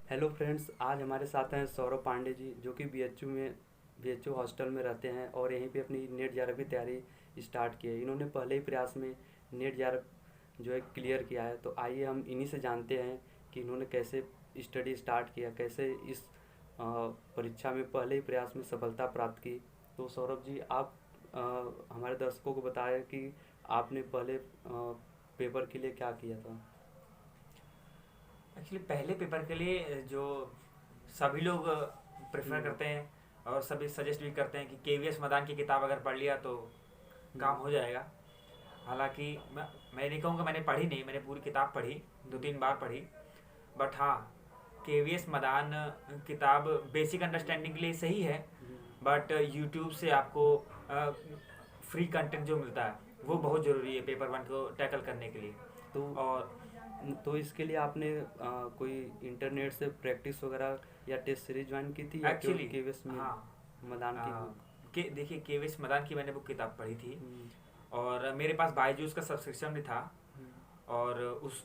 Hello friends, आज हमारे साथ हैं सौरभ पांडे जी, जो कि बीएचयू हॉस्टल में रहते हैं और यहीं पे अपनी नेट जेआरएफ की तैयारी स्टार्ट की है। इन्होंने पहले ही प्रयास में नेट जेआरएफ जो है क्लियर किया है। तो आइए हम इन्हीं से जानते हैं कि इन्होंने कैसे स्टडी स्टार्ट किया, कैसे इस परीक्षा में पहले ही प्रयास में सफलता प्राप्त की। तो सौरभ जी, आप हमारे दर्शकों को बताएं कि आपने पहले पेपर के लिए क्या किया था। एक्चुअली पहले पेपर के लिए जो सभी लोग प्रेफर हम्म। करते हैं और सभी सजेस्ट भी करते हैं कि केवीएस मदान की किताब अगर पढ़ लिया तो काम हम्म। हो जाएगा। हालांकि मैं नहीं कहूँगा, मैंने पढ़ी नहीं, मैंने पूरी किताब पढ़ी, दो तीन बार पढ़ी। बट हाँ, केवीएस मदान किताब बेसिक अंडरस्टैंडिंग के लिए सही है। हम्म। बट यूट्यूब से आपको फ्री कंटेंट जो मिलता है वो हम्म। बहुत ज़रूरी है पेपर वन को टैकल करने के लिए। तो और तो इसके लिए आपने कोई इंटरनेट से प्रैक्टिस वगैरह या टेस्ट सीरीज ज्वाइन की थी, या केवल एक्चुअली केवीएस में हाँ, मैदान की आ, बुक। के देखिए केवीएस मदान की मैंने वो किताब पढ़ी थी। हम्म। और मेरे पास बायजूस का सब्सक्रिप्शन भी था। हम्म। और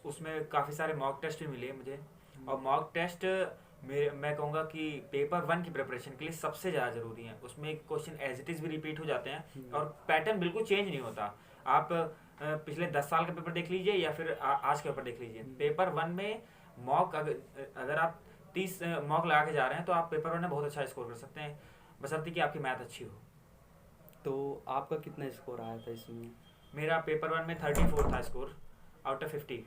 उसमें काफ़ी सारे मॉक टेस्ट भी मिले मुझे। हम्म। और मॉक टेस्ट मैं कहूँगा कि पेपर वन की प्रिपरेशन के लिए सबसे ज़्यादा ज़रूरी है। उसमें क्वेश्चन एज इट इज़ भी रिपीट हो जाते हैं हम्म। और पैटर्न बिल्कुल चेंज नहीं होता। आप पिछले 10 साल का पेपर देख लीजिए या फिर आज का पेपर देख लीजिए। हम्म। पेपर वन में मॉक अगर आप 30 मॉक लगा के जा रहे हैं तो आप पेपर वन में बहुत अच्छा स्कोर कर सकते हैं, बशर्ते कि आपकी मैथ अच्छी हो। तो आपका कितना स्कोर आया था इसमें। मेरा पेपर वन में 34 था स्कोर आउट ऑफ 50।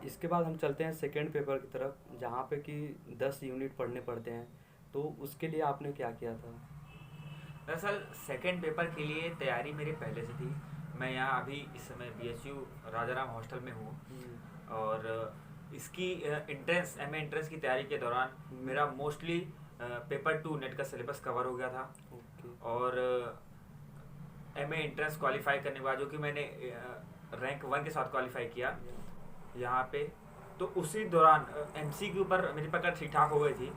इसके बाद हम चलते हैं सेकेंड पेपर की तरफ, जहाँ पे कि 10 यूनिट पढ़ने पड़ते हैं। तो उसके लिए आपने क्या किया था। दरअसल सेकेंड पेपर के लिए तैयारी मेरी पहले से थी। मैं यहाँ अभी इस समय बीएचयू राजाराम हॉस्टल में हूँ। हम्म। और इसकी एंट्रेंस एम एंट्रेंस की तैयारी के दौरान हम्म। मेरा मोस्टली पेपर टू नेट का सिलेबस कवर हो गया था। ओके। और एम एंट्रेंस क्वालिफाई करने के बाद, जो कि मैंने रैंक वन के साथ क्वालिफाई किया या। यहाँ पे, तो उसी दौरान एमसी के ऊपर मेरी पकड़ ठीक ठाक हो गई थी।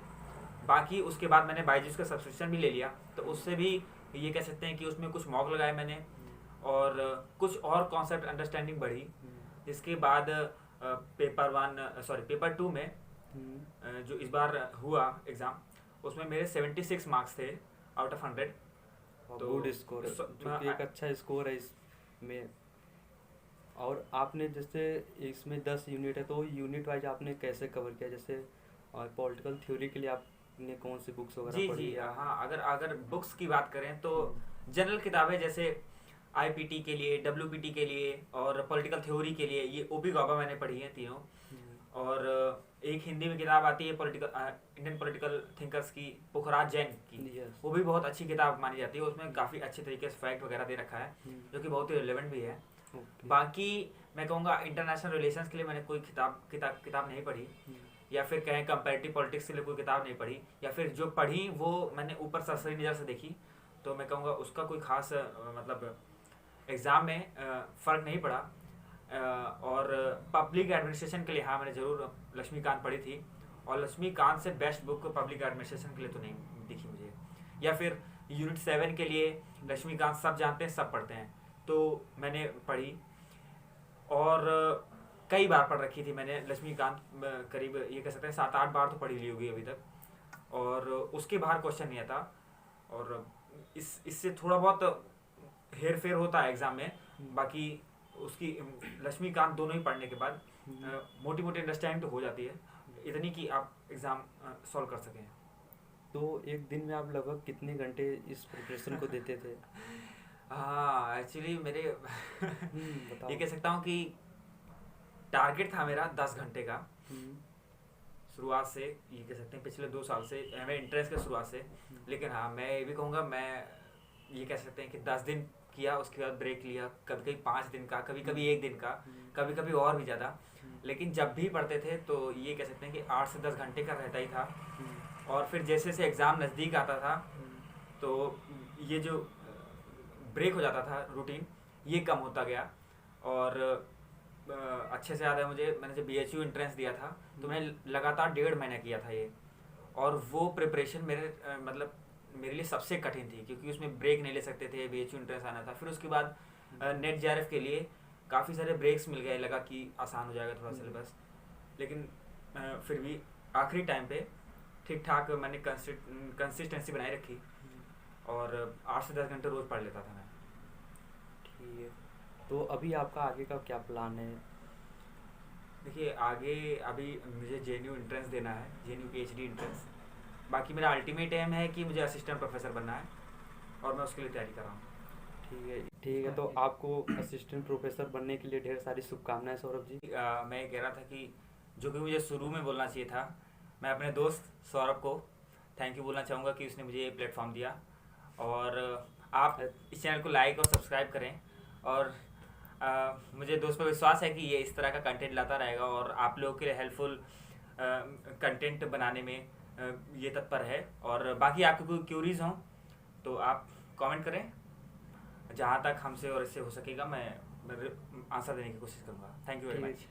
बाकी उसके बाद मैंने बाईजूस का सब्सक्रिप्शन भी ले लिया, तो हम्म। उससे भी ये कह सकते हैं कि उसमें कुछ मॉक लगाए मैंने। हम्म। और कुछ और कॉन्सेप्ट अंडरस्टैंडिंग बढ़ी। हम्म। जिसके बाद पेपर टू में हम्म। जो इस बार हुआ एग्ज़ाम, उसमें मेरे 76 मार्क्स थे आउट ऑफ 100। और तो गुड स्कोर है, जो कि एक अच्छा स्कोर है इसमें। और आपने जैसे इसमें 10 यूनिट है, तो यूनिट वाइज आपने कैसे कवर किया, जैसे और पॉलिटिकल थ्योरी के लिए आपने कौन सी बुक्स वगैरह जी पढ़ी जी या। हाँ, अगर अगर बुक्स की बात करें तो हम्म। जनरल किताबें जैसे आईपीटी के लिए, डब्ल्यूपीटी के लिए और पॉलिटिकल थ्योरी के लिए ये ओपी गौबा मैंने पढ़ी है तीनों। हम्म। और एक हिंदी में किताब आती है पॉलिटिकल इंडियन पॉलिटिकल थिंकर्स की, पुखराज जैन की। यस। वो भी बहुत अच्छी किताब मानी जाती है। उसमें काफ़ी अच्छे तरीके से फैक्ट वगैरह दे रखा है, हम्म। जो कि बहुत ही रिलेवेंट भी है। ओके। बाकी मैं कहूँगा इंटरनेशनल रिलेशंस के लिए मैंने कोई किताब नहीं पढ़ी। हम्म। या फिर कहें कंपेरेटिव पॉलिटिक्स के लिए कोई किताब नहीं पढ़ी, या फिर जो पढ़ी वो मैंने ऊपर सरसरी नज़र से देखी। तो मैं कहूँगा उसका कोई खास मतलब एग्ज़ाम में फ़र्क नहीं पड़ा। और पब्लिक एडमिनिस्ट्रेशन के लिए हाँ, मैंने ज़रूर लक्ष्मीकांत पढ़ी थी। और लक्ष्मीकांत से बेस्ट बुक पब्लिक एडमिनिस्ट्रेशन के लिए तो नहीं दिखी मुझे। या फिर यूनिट 7 के लिए लक्ष्मीकांत सब जानते हैं, सब पढ़ते हैं, तो मैंने पढ़ी। और कई बार पढ़ रखी थी मैंने लक्ष्मीकांत। करीब ये कह सकते हैं 7-8 बार तो पढ़ी ली होगी अभी तक। और उसके बाहर क्वेश्चन नहीं आता। और इससे थोड़ा बहुत हेर फेर होता है एग्ज़ाम में। हम्म। बाकी उसकी लक्ष्मीकांत दोनों ही पढ़ने के बाद हम्म। मोटी मोटी अंडरस्टैंड तो हो जाती है, इतनी कि आप एग्ज़ाम सॉल्व कर सकें। तो एक दिन में आप लगभग कितने घंटे इस प्रिपरेशन को देते थे। हाँ, एक्चुअली मेरे ये बताओ। कह सकता हूँ कि टारगेट था मेरा 10 घंटे का। हम्म। शुरुआत से ये कह सकते हैं पिछले 2 साल से, मेरे इंटरेस्ट के शुरुआत से। लेकिन हाँ, मैं ये भी कहूँगा, मैं ये कह सकते हैं कि 10 दिन किया, उसके बाद ब्रेक लिया, कभी कभी 5 दिन का, कभी कभी 1 दिन का, कभी कभी और भी ज़्यादा। लेकिन जब भी पढ़ते थे तो ये कह सकते हैं कि 8 से 10 घंटे का रहता ही था। और फिर जैसे जैसे एग्ज़ाम नज़दीक आता था तो ये जो ब्रेक हो जाता था रूटीन, ये कम होता गया। और अच्छे से याद है मुझे, मैंने जब बीएचयू एंट्रेंस दिया था तो मैंने लगातार 1.5 महीना किया था ये। और वो प्रिपरेशन मेरे मतलब मेरे लिए सबसे कठिन थी, क्योंकि उसमें ब्रेक नहीं ले सकते थे, बीएचयू एंट्रेंस आना था। फिर उसके बाद नेट जेआरएफ के लिए काफ़ी सारे ब्रेक्स मिल गए, लगा कि आसान हो जाएगा थोड़ा सिलेबस। लेकिन फिर भी आखिरी टाइम पे ठीक ठाक मैंने कंसिस्टेंसी बनाए रखी और 8 से 10 घंटे रोज़ पढ़ लेता था मैं। ठीक है, तो अभी आपका आगे का क्या प्लान है? देखिए आगे अभी मुझे JNU एंट्रेंस देना है, JNU PhD एंट्रेंस। बाकी मेरा अल्टीमेट एम है कि मुझे असिस्टेंट प्रोफेसर बनना है और मैं उसके लिए तैयारी कर रहा हूँ। ठीक है, तो आपको असिस्टेंट प्रोफेसर बनने के लिए ढेर सारी शुभकामनाएं सौरभ जी। मैं ये कह रहा था कि जो कि मुझे शुरू में बोलना चाहिए था, मैं अपने दोस्त सौरभ को थैंक यू बोलना चाहूँगा कि उसने मुझे ये प्लेटफॉर्म दिया। और आप इस चैनल को लाइक और सब्सक्राइब करें और मुझे दोस्त पर विश्वास है कि ये इस तरह का कंटेंट लाता रहेगा और आप लोगों के लिए हेल्पफुल कंटेंट बनाने में ये तत्पर है। और बाकी आपको कोई क्यूरीज हों तो आप कमेंट करें, जहाँ तक हमसे और इससे हो सकेगा मैं आंसर देने की कोशिश करूँगा। Thank you very much.